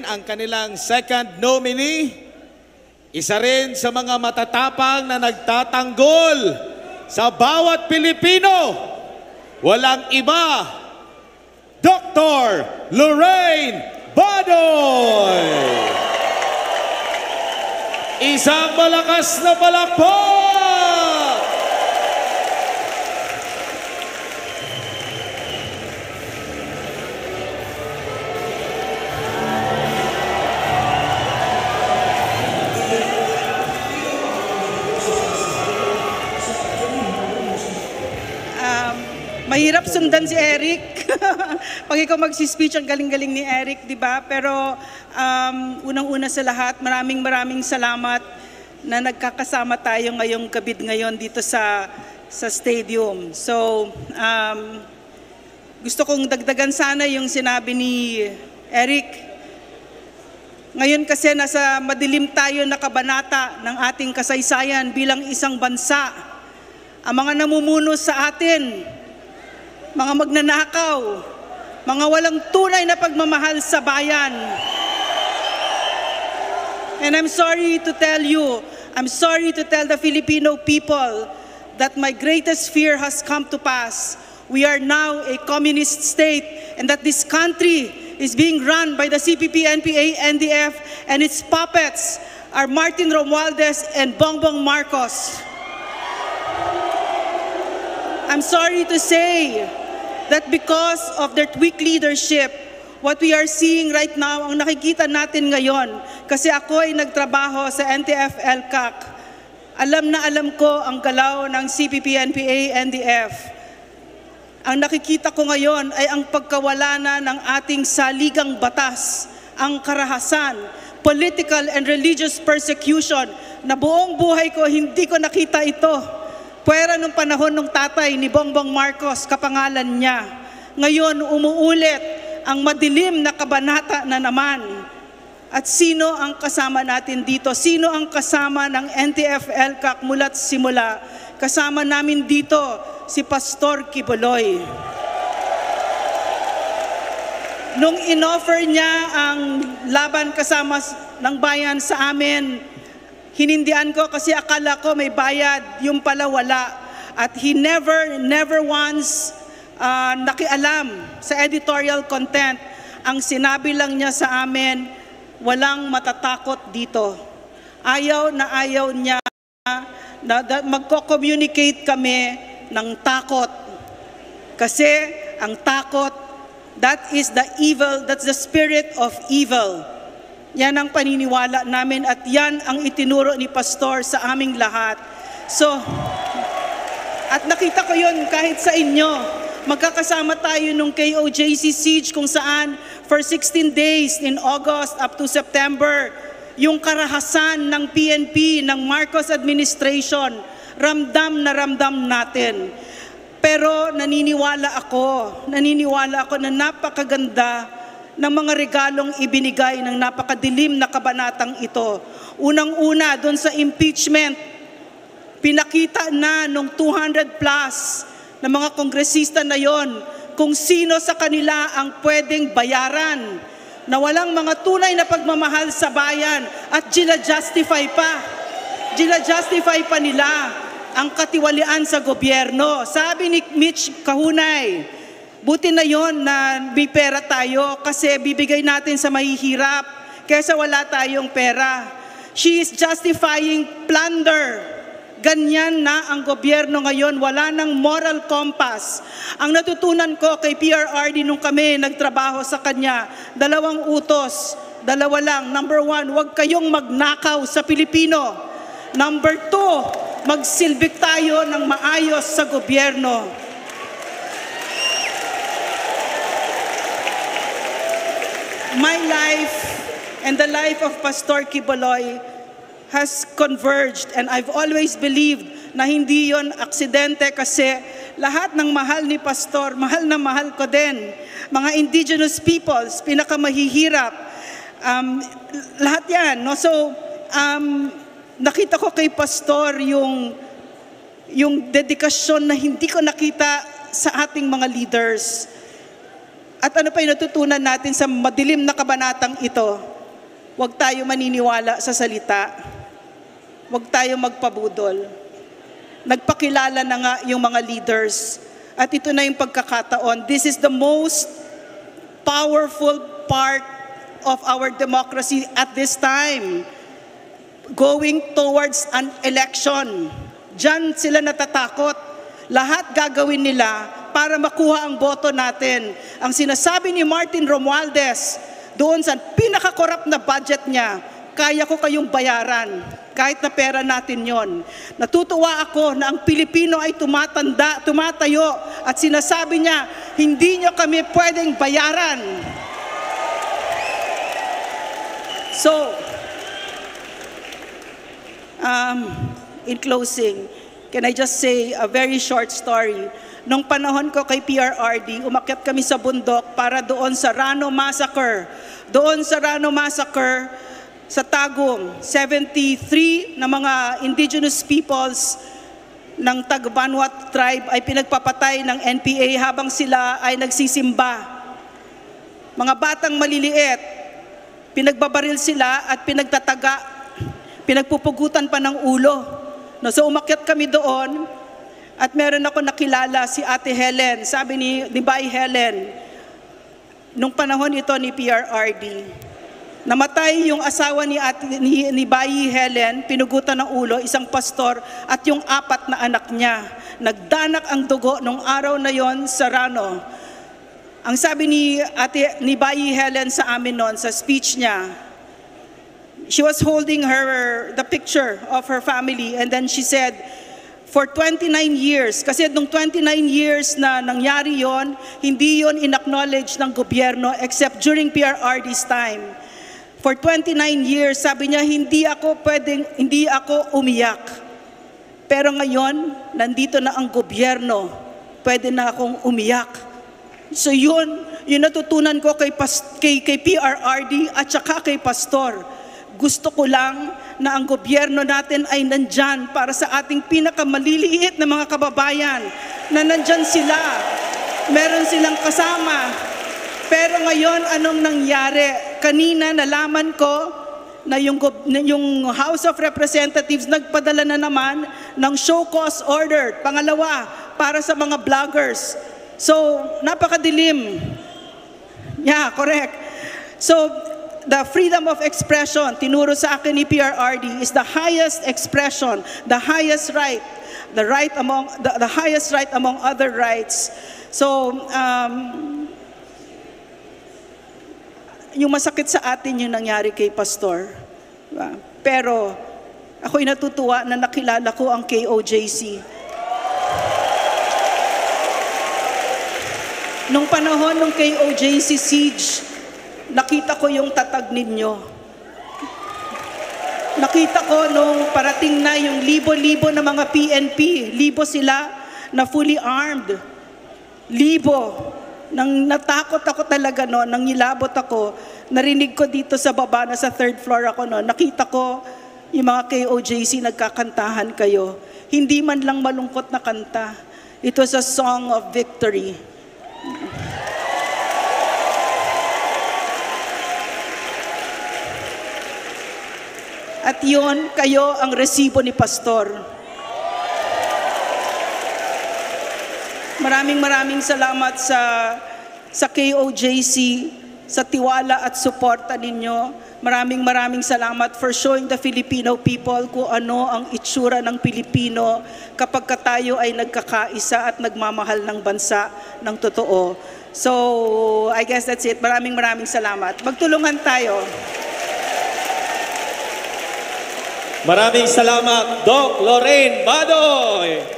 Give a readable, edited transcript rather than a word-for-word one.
ang kanilang second nominee. Isa rin sa mga matatapang na nagtatanggol sa bawat Pilipino. Walang iba, Dr. Lorraine Badoy. Isang malakas na palakpak! Mahirap sundan si Eric. Pag ikaw magsispeech, ang galing-galing ni Eric, di ba? Pero unang-una sa lahat, maraming salamat na nagkakasama tayo ngayong gabi ngayon dito sa stadium. So, gusto kong dagdagan sana yung sinabi ni Eric. Ngayon kasi nasa madilim tayo na kabanata ng ating kasaysayan bilang isang bansa. Ang mga namumuno sa atin, mga magnanakaw, mga walang tunay na pagmamahal sa bayan. And I'm sorry to tell you, I'm sorry to tell the Filipino people that my greatest fear has come to pass. We are now a communist state and that this country is being run by the CPP, NPA, NDF, and its puppets are Martin Romualdez and Bongbong Marcos. I'm sorry to say that because of their weak leadership, what we are seeing right now, ang nakikita natin ngayon, kasi ako ay nagtrabaho sa NTF-ELCAC, alam na alam ko ang galaw ng CPP, NPA, NDF. Ang nakikita ko ngayon ay ang pagkawala na ng ating saligang batas, ang karahasan, political and religious persecution, na buong buhay ko hindi ko nakita ito. Pwera nung panahon ng tatay ni Bongbong Marcos, kapangalan niya. Ngayon, umuulit ang madilim na kabanata na naman. At sino ang kasama natin dito? Sino ang kasama ng NTF-ELCAC mula't simula? Kasama namin dito si Pastor Quiboloy. Nung inoffer niya ang laban kasama ng bayan sa amin, hinindian ko kasi akala ko may bayad, yung pala wala. At he never once nakialam sa editorial content. Ang sinabi lang niya sa amin, walang matatakot dito. Ayaw niya na magko-communicate kami ng takot. Kasi ang takot, that is the evil, that's the spirit of evil. Yan ang paniniwala namin at yan ang itinuro ni Pastor sa aming lahat. So, at nakita ko yun kahit sa inyo. Magkakasama tayo nung KOJC siege kung saan for 16 days in August up to September, yung karahasan ng PNP, ng Marcos administration, ramdam na ramdam natin. Pero naniniwala ako na napakaganda ng mga regalong ibinigay ng napakadilim na kabanatang ito. Unang-una, doon sa impeachment, pinakita na nung 200 plus na mga kongresista na yon kung sino sa kanila ang pwedeng bayaran na walang mga tunay na pagmamahal sa bayan at gina-justify pa nila ang katiwalian sa gobyerno. Sabi ni Mitch Kahunay, buti na yon na may pera tayo kasi bibigay natin sa mahihirap kaysa wala tayong pera. She is justifying plunder. Ganyan na ang gobyerno ngayon, wala nang moral compass. Ang natutunan ko kay PRRD nung kami nagtrabaho sa kanya, 2 utos, 2 lang. Number 1, huwag kayong magnakaw sa Pilipino. Number 2, magsilbik tayo ng maayos sa gobyerno. My life and the life of Pastor Quiboloy has converged and I've always believed na hindi yon aksidente kasi lahat ng mahal ni Pastor, mahal na mahal ko din. Mga indigenous peoples, pinakamahihirap, lahat yan. No? So, nakita ko kay Pastor yung dedikasyon na hindi ko nakita sa ating mga leaders. At ano pa yung natutunan natin sa madilim na kabanatang ito? Huwag tayo maniniwala sa salita. Huwag tayo magpabudol. Nagpakilala na nga yung mga leaders. At ito na yung pagkakataon. This is the most powerful part of our democracy at this time. Going towards an election. Diyan sila natatakot. Lahat gagawin nila para makuha ang boto natin. Ang sinasabi ni Martin Romualdez, doon sa pinaka-corrupt na budget niya, kaya ko kayong bayaran, kahit na pera natin yon. Natutuwa ako na ang Pilipino ay tumatayo, at sinasabi niya, hindi niyo kami pwedeng bayaran. So, in closing, can I just say a very short story? Nung panahon ko kay PRRD, umakyat kami sa bundok para doon sa Rano Massacre. Doon sa Rano Massacre, sa Tagum, 73 na mga indigenous peoples ng Tagbanwat tribe ay pinagpapatay ng NPA habang sila ay nagsisimba. Mga batang maliliit, pinagbabaril sila at pinagtataga, pinagpupugutan pa ng ulo. No, so umakyat kami doon at meron ako nakilala si Ate Helen. Sabi ni Bay Helen, nung panahon ito ni PRRD, namatay yung asawa ni Bayi Helen, pinugutan ng ulo, isang pastor, at yung 4 na anak niya. Nagdanak ang dugo nung araw na yon sa Rano. Ang sabi ni Bayi Helen sa amin noon, sa speech niya, she was holding the picture of her family, and then she said, for 29 years, kasi nung 29 years na nangyari yon, hindi yon in-acknowledge ng gobyerno except during PRRD's time. For 29 years, sabi niya, hindi ako umiyak. Pero ngayon, nandito na ang gobyerno, pwede na akong umiyak. So yun natutunan ko kay PRRD at saka kay Pastor. Gusto ko lang na ang gobyerno natin ay nandyan para sa ating pinakamaliliit na mga kababayan, na nandyan sila, meron silang kasama. Pero ngayon, anong nangyari? Kanina nalaman ko na yung House of Representatives nagpadala na naman ng show cause order, pangalawa, para sa mga vloggers. So, napakadilim. Yeah, correct. So, the freedom of expression, tinuro sa akin ni PRRD, is the highest expression, the highest right, the highest right among other rights. So, yung masakit sa atin yung nangyari kay Pastor. Diba? Pero, ako'y natutuwa na nakilala ko ang KOJC. Nung panahon ng KOJC siege, nakita ko yung tatag ninyo. Nakita ko nung parating na yung libo-libo na mga PNP, libo sila na fully armed. Libo. Nang natakot ako talaga noon, nang nilabot ako, narinig ko dito sa baba, na sa 3rd floor ako noon, nakita ko yung mga KOJC nagkakantahan kayo. Hindi man lang malungkot na kanta. It was a song of victory. At yun, kayo ang resibo ni Pastor. Maraming salamat sa KOJC, sa tiwala at suporta ninyo. Maraming salamat for showing the Filipino people kung ano ang itsura ng Pilipino kapag tayo ay nagkakaisa at nagmamahal ng bansa ng totoo. So, I guess that's it. Maraming salamat. Magtulungan tayo. Maraming salamat, Doc Lorraine Badoy.